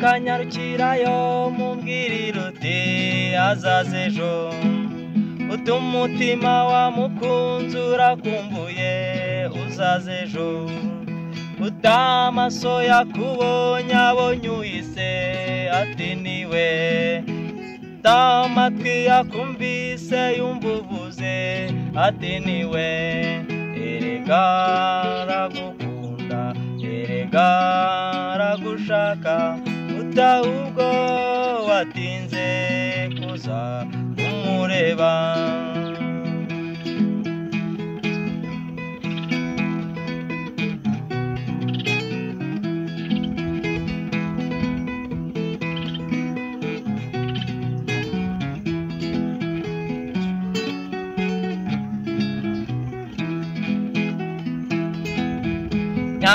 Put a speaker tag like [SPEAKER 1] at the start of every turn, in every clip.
[SPEAKER 1] nyarukanyarukirayo mumbwirira uti azaze ejo utumutima wamukunze urakumbuye uzaze ejo utamaso yakubonye abonye uhise ati niwe tamatwi yakumvise yumva uvuze ati niwe erega aragukunda erega aragushaka utahubwo watinze kuza umureba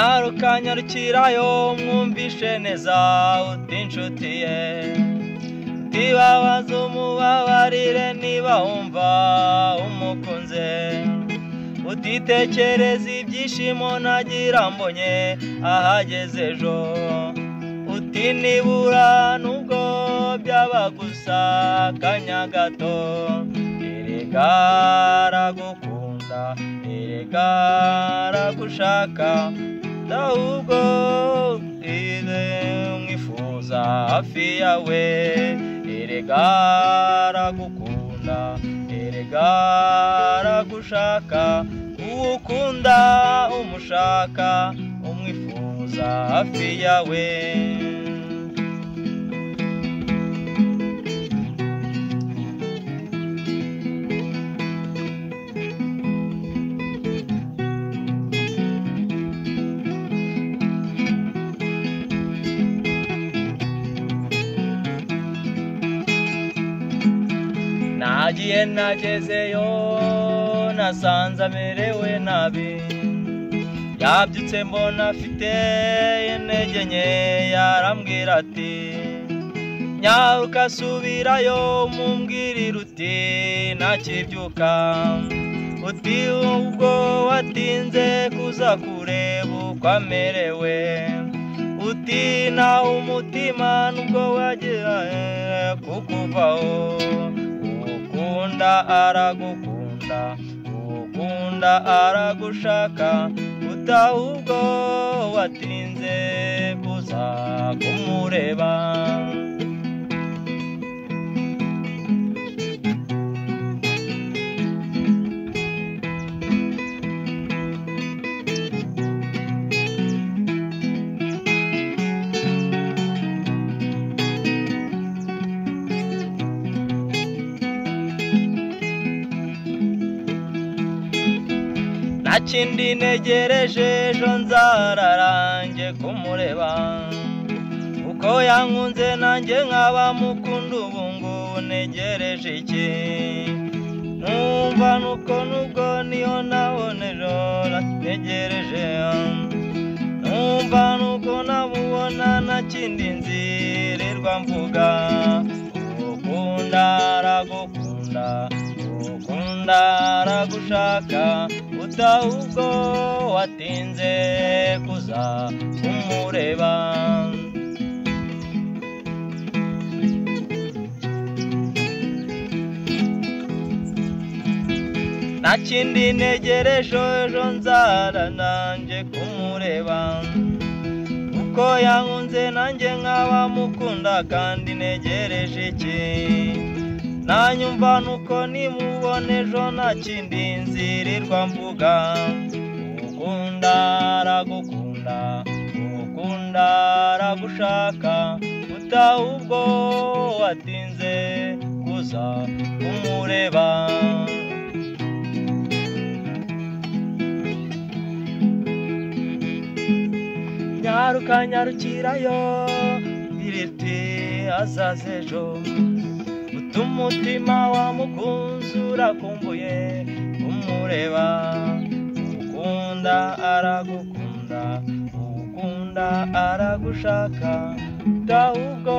[SPEAKER 1] nyarukanyarukirayo mwumvishe neza uti inshuti ye utibabaza umubabarire niba wumva umukunze utitekereza ibyishimo nagira mbonye ahageze ejo uti nibura nubwo byaba gusa akanya gato erega aragukunda erega aragushaka ahubwo ire mwifuza hafi yawe erega aragukunda erega aragushaka ukunda umushaka umwifuza hafi yawe nagiye nagezeyo nasanze amerewe nabi yabyutse mbona afite intege nke yarambwira ati nyaruka subirayo mumbwirira uti ntakibyuka uti ubwo watinze kuza kureba uko amerewe uti nawe umutima nubwo wagira kukuvaho ukunda aragukunda ukunda aragushaka utahubwo watinze kuza kumureba nakindi negereje ejo nzararange kumureba uko yankunze nanjye nkaba mukunda ubungu negereje iki numva nuko nubwo niyo nabona ejo negereje numva nuko namubona nakindi nzirirwa mvuga ukunda aragukunda ukunda aragushaka utahubwo watinze kuza kumureba nakindi negereje ejo nzararange kumureba uko yankunze nanjye nkaba mukunda kandi negereje iki nanyumva nuko nimubona ejo nakindi nzirirwa mvuga ukunda aragukunda ukunda aragushaka utahubwo watinze kuza kumureba nyarukanyarukirayo iriti azaze ejo utumutima wamukunze urakumbuye kumureba ukunda aragukunda ukunda aragushaka utahubwo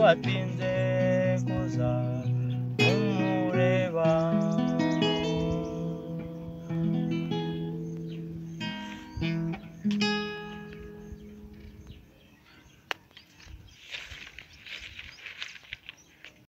[SPEAKER 1] watinze kuza kumureba